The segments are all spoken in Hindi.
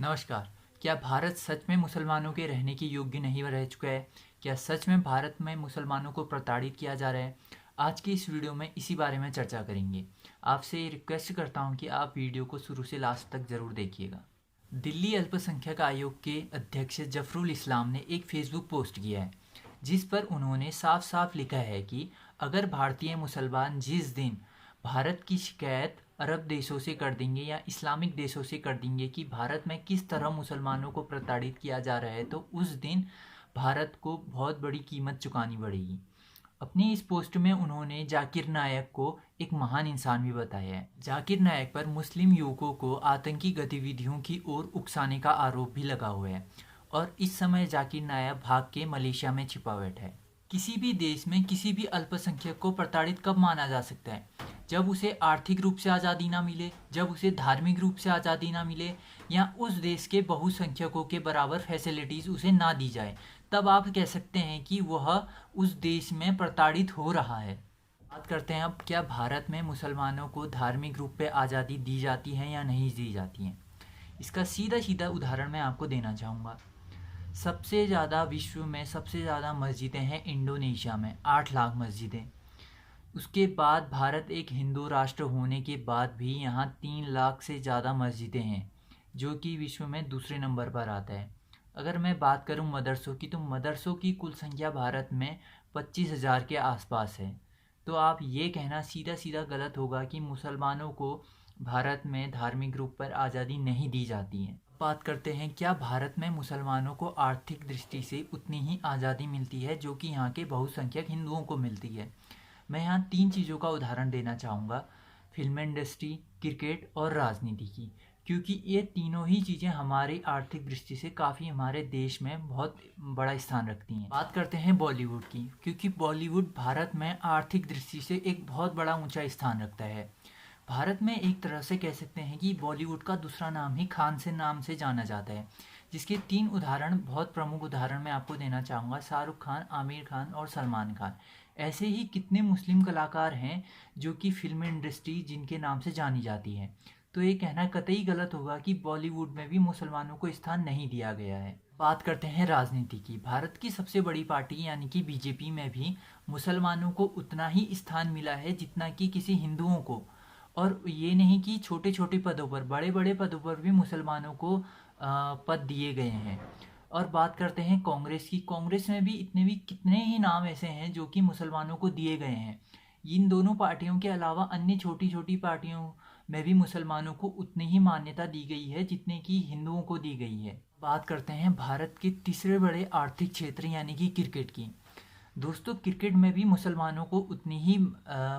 नमस्कार। क्या भारत सच में मुसलमानों के रहने के योग्य नहीं रह चुका है? क्या सच में भारत में मुसलमानों को प्रताड़ित किया जा रहा है? आज की इस वीडियो में इसी बारे में चर्चा करेंगे। आपसे रिक्वेस्ट करता हूं कि आप वीडियो को शुरू से लास्ट तक ज़रूर देखिएगा। दिल्ली अल्पसंख्यक आयोग के अध्यक्ष जफरुल इस्लाम ने एक फेसबुक पोस्ट किया है, जिस पर उन्होंने साफ साफ लिखा है कि अगर भारतीय मुसलमान जिस दिन भारत की शिकायत अरब देशों से कर देंगे या इस्लामिक देशों से कर देंगे कि भारत में किस तरह मुसलमानों को प्रताड़ित किया जा रहा है, तो उस दिन भारत को बहुत बड़ी कीमत चुकानी पड़ेगी। अपनी इस पोस्ट में उन्होंने जाकिर नायक को एक महान इंसान भी बताया है। जाकिर नायक पर मुस्लिम युवकों को आतंकी गतिविधियों की ओर उकसाने का आरोप भी लगा हुआ है और इस समय जाकिर नायक भाग के मलेशिया में छिपा बैठा है। किसी भी देश में किसी भी अल्पसंख्यक को प्रताड़ित कब माना जा सकता है? जब उसे आर्थिक रूप से आज़ादी ना मिले, जब उसे धार्मिक रूप से आज़ादी ना मिले, या उस देश के बहुसंख्यकों के बराबर फैसिलिटीज़ उसे ना दी जाए, तब आप कह सकते हैं कि वह उस देश में प्रताड़ित हो रहा है। बात करते हैं अब, क्या भारत में मुसलमानों को धार्मिक रूप पे आज़ादी दी जाती है या नहीं दी जाती है? इसका सीधा सीधा उदाहरण मैं आपको देना चाहूँगा। सबसे ज़्यादा विश्व में सबसे ज़्यादा मस्जिदें हैं इंडोनेशिया में, 8 लाख मस्जिदें। उसके बाद भारत एक हिंदू राष्ट्र होने के बाद भी यहाँ 3 लाख से ज़्यादा मस्जिदें हैं, जो कि विश्व में दूसरे नंबर पर आता है। अगर मैं बात करूँ मदरसों की, तो मदरसों की कुल संख्या भारत में 25,000 के आसपास है। तो आप ये कहना सीधा सीधा गलत होगा कि मुसलमानों को भारत में धार्मिक रूप पर आज़ादी नहीं दी जाती है। बात करते हैं, क्या भारत में मुसलमानों को आर्थिक दृष्टि से उतनी ही आज़ादी मिलती है जो कि यहाँ के बहुसंख्यक हिंदुओं को मिलती है? मैं यहाँ 3 चीज़ों का उदाहरण देना चाहूँगा, फिल्म इंडस्ट्री, क्रिकेट और राजनीति की, क्योंकि ये तीनों ही चीज़ें हमारी आर्थिक दृष्टि से काफ़ी हमारे देश में बहुत बड़ा स्थान रखती हैं। बात करते हैं बॉलीवुड की, क्योंकि बॉलीवुड भारत में आर्थिक दृष्टि से एक बहुत बड़ा ऊंचा स्थान रखता है। भारत में एक तरह से कह सकते हैं कि बॉलीवुड का दूसरा नाम ही खान से नाम से जाना जाता है, जिसके 3 उदाहरण, बहुत प्रमुख उदाहरण मैं आपको देना चाहूँगा, शाहरुख खान, आमिर खान और सलमान खान। ऐसे ही कितने मुस्लिम कलाकार हैं जो कि फिल्म इंडस्ट्री जिनके नाम से जानी जाती है। तो ये कहना कतई गलत होगा कि बॉलीवुड में भी मुसलमानों को स्थान नहीं दिया गया है। बात करते हैं राजनीति की। भारत की सबसे बड़ी पार्टी यानी कि बीजेपी में भी मुसलमानों को उतना ही स्थान मिला है जितना कि किसी हिंदुओं को। और ये नहीं कि छोटे छोटे पदों पर, बड़े बड़े पदों पर भी मुसलमानों को पद दिए गए हैं। और बात करते हैं कांग्रेस की। कांग्रेस में भी कितने ही नाम ऐसे हैं जो कि मुसलमानों को दिए गए हैं। इन दोनों पार्टियों के अलावा अन्य छोटी छोटी पार्टियों में भी मुसलमानों को उतनी ही मान्यता दी गई है जितने की हिंदुओं को दी गई है। बात करते हैं भारत के तीसरे बड़े आर्थिक क्षेत्र यानी कि क्रिकेट की। दोस्तों, क्रिकेट में भी मुसलमानों को उतनी ही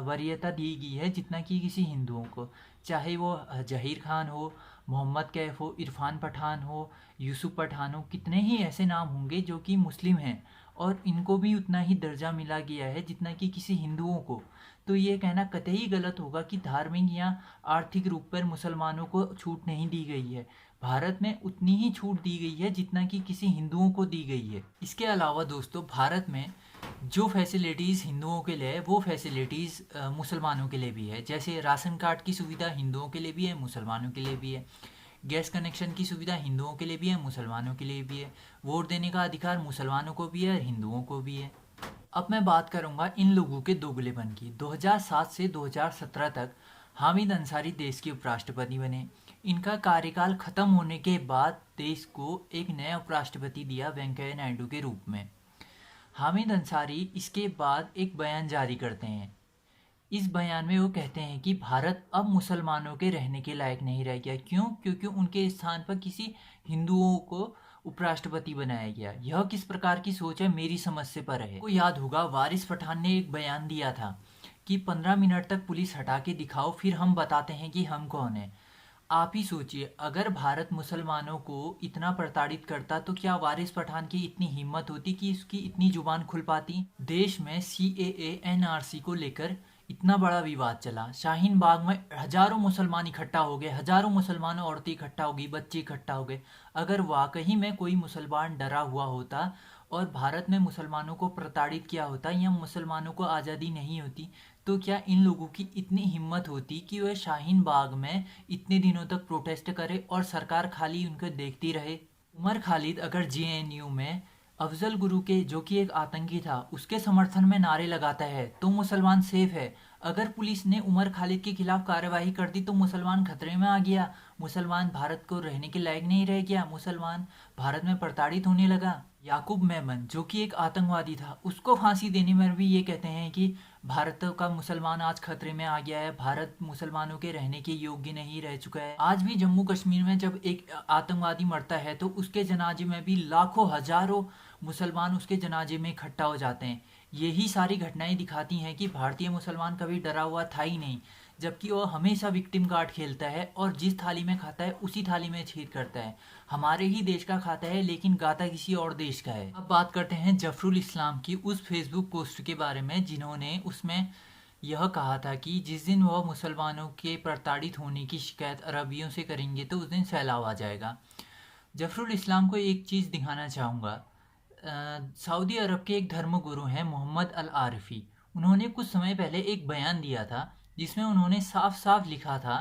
वरीयता दी गई है जितना कि किसी हिंदुओं को, चाहे वो जहीर खान हो, मोहम्मद कैफ हो, इरफान पठान हो, यूसुफ पठान हो, कितने ही ऐसे नाम होंगे जो कि मुस्लिम हैं और इनको भी उतना ही दर्जा मिला गया है जितना कि किसी हिंदुओं को। तो ये कहना कतई गलत होगा कि धार्मिक या आर्थिक रूप पर मुसलमानों को छूट नहीं दी गई है। भारत में उतनी ही छूट दी गई है जितना कि किसी हिंदुओं को दी गई है। इसके अलावा दोस्तों, भारत में जो फैसिलिटीज़ हिंदुओं के लिए है वो फैसिलिटीज़ मुसलमानों के लिए भी है। जैसे राशन कार्ड की सुविधा हिंदुओं के लिए भी है, मुसलमानों के लिए भी है। गैस कनेक्शन की सुविधा हिंदुओं के लिए भी है, मुसलमानों के लिए भी है। वोट देने का अधिकार मुसलमानों को भी है और हिंदुओं को भी है। अब मैं बात करूंगा इन लोगों के दोगलेपन की। 2007 से 2017 तक हामिद अंसारी देश के उपराष्ट्रपति बने। इनका कार्यकाल खत्म होने के बाद देश को एक नया उपराष्ट्रपति दिया वेंकैया नायडू के रूप में। हामिद अंसारी इसके बाद एक बयान जारी करते हैं। इस बयान में वो कहते हैं कि भारत अब मुसलमानों के रहने के लायक नहीं रह गया। क्यों? क्योंकि उनके स्थान पर किसी हिंदुओं को उपराष्ट्रपति बनाया गया। यह किस प्रकार की सोच है मेरी समझ से पर है। को याद होगा, वारिस पठान ने एक बयान दिया था कि 15 मिनट तक पुलिस हटा के दिखाओ, फिर हम बताते हैं कि हम कौन है। आप ही सोचिए, अगर भारत मुसलमानों को इतना प्रताड़ित करता तो क्या वारिस पठान की इतनी हिम्मत होती कि उसकी इतनी जुबान खुल पाती? देश में CAA NRC को लेकर इतना बड़ा विवाद चला। शाहीन बाग में हजारों मुसलमान इकट्ठा हो गए, हजारों मुसलमान औरतें इकट्ठा हो गई, बच्चे इकट्ठा हो गए। अगर वाकई में कोई मुसलमान डरा हुआ होता और भारत में मुसलमानों को प्रताड़ित किया होता या मुसलमानों को आज़ादी नहीं होती, तो क्या इन लोगों की इतनी हिम्मत होती कि वह शाहीन बाग में इतने दिनों तक प्रोटेस्ट करे और सरकार खाली उनको देखती रहे। उमर खालिद अगर जेएनयू में अफजल गुरु के, जो कि एक आतंकी था, उसके समर्थन में नारे लगाता है तो मुसलमान सेफ है। अगर पुलिस ने उमर खालिद के खिलाफ कार्यवाही कर दी तो मुसलमान खतरे में आ गया, मुसलमान भारत को रहने के लायक नहीं रह गया, मुसलमान भारत में प्रताड़ित होने लगा। याकूब मेमन, जो कि एक आतंकवादी था, उसको फांसी देने में भी ये कहते हैं कि भारत का मुसलमान आज खतरे में आ गया है, भारत मुसलमानों के रहने के योग्य नहीं रह चुका है। आज भी जम्मू कश्मीर में जब एक आतंकवादी मरता है तो उसके जनाजे में भी लाखों हजारों मुसलमान उसके जनाजे में इकट्ठा हो जाते हैं। यही सारी घटनाएं दिखाती हैं कि भारतीय मुसलमान कभी डरा हुआ था ही नहीं, जबकि वह हमेशा विक्टिम कार्ड खेलता है और जिस थाली में खाता है उसी थाली में छेद करता है। हमारे ही देश का खाता है लेकिन गाता किसी और देश का है। अब बात करते हैं जफरुल इस्लाम की उस फेसबुक पोस्ट के बारे में जिन्होंने उसमें यह कहा था कि जिस दिन वह मुसलमानों के प्रताड़ित होने की शिकायत अरबियों से करेंगे तो उस दिन सैलाब आ जाएगा। जफरुल इस्लाम को एक चीज़ दिखाना चाहूँगा। सऊदी अरब के एक धर्मगुरु हैं मोहम्मद अल आरफी। उन्होंने कुछ समय पहले एक बयान दिया था जिसमें उन्होंने साफ साफ लिखा था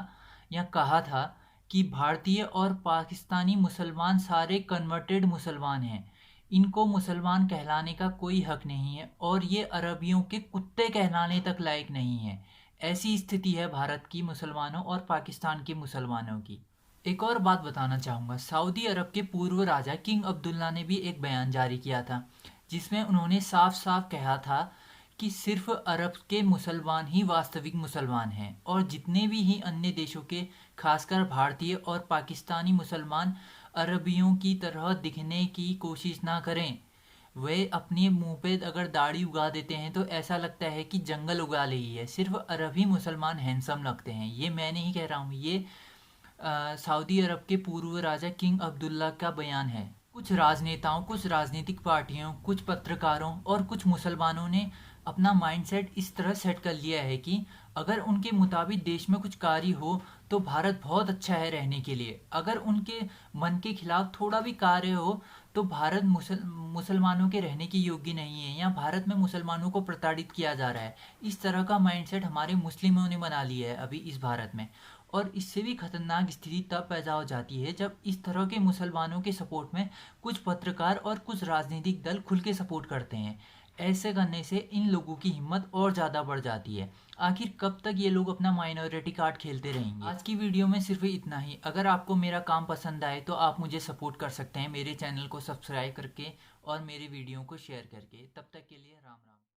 या कहा था कि भारतीय और पाकिस्तानी मुसलमान सारे कन्वर्टेड मुसलमान हैं, इनको मुसलमान कहलाने का कोई हक नहीं है और ये अरबियों के कुत्ते कहलाने तक लायक नहीं है। ऐसी स्थिति है भारत की मुसलमानों और पाकिस्तान के मुसलमानों की। एक और बात बताना चाहूँगा, सऊदी अरब के पूर्व राजा किंग अब्दुल्ला ने भी एक बयान जारी किया था जिसमें उन्होंने साफ साफ कहा था कि सिर्फ अरब के मुसलमान ही वास्तविक मुसलमान हैं और जितने भी ही अन्य देशों के, खासकर भारतीय और पाकिस्तानी मुसलमान अरबियों की तरह दिखने की कोशिश ना करें। वे अपने मुंह पे अगर दाढ़ी उगा देते हैं तो ऐसा लगता है कि जंगल उगा ली है। सिर्फ अरब ही मुसलमान हैंडसम लगते हैं। ये मैं नहीं कह रहा हूँ, ये सऊदी अरब के पूर्व राजा किंग अब्दुल्ला का बयान है। कुछ राजनेताओं, कुछ राजनीतिक पार्टियों, कुछ पत्रकारों और कुछ मुसलमानों ने अपना माइंडसेट इस तरह सेट कर लिया है कि अगर उनके मुताबिक देश में कुछ कार्य हो तो भारत बहुत अच्छा है रहने के लिए, अगर उनके मन के खिलाफ थोड़ा भी कार्य हो तो भारत मुसलमानों के रहने के योग्य नहीं है या भारत में मुसलमानों को प्रताड़ित किया जा रहा है। इस तरह का माइंडसेट हमारे मुस्लिमों ने बना लिया है अभी इस भारत में। और इससे भी खतरनाक स्थिति तब पैदा हो जाती है जब इस तरह के मुसलमानों के सपोर्ट में कुछ पत्रकार और कुछ राजनीतिक दल खुल के सपोर्ट करते हैं। ऐसे करने से इन लोगों की हिम्मत और ज़्यादा बढ़ जाती है। आखिर कब तक ये लोग अपना माइनॉरिटी कार्ड खेलते रहेंगे। आज की वीडियो में सिर्फ इतना ही। अगर आपको मेरा काम पसंद आए तो आप मुझे सपोर्ट कर सकते हैं मेरे चैनल को सब्सक्राइब करके और मेरे वीडियो को शेयर करके। तब तक के लिए राम राम।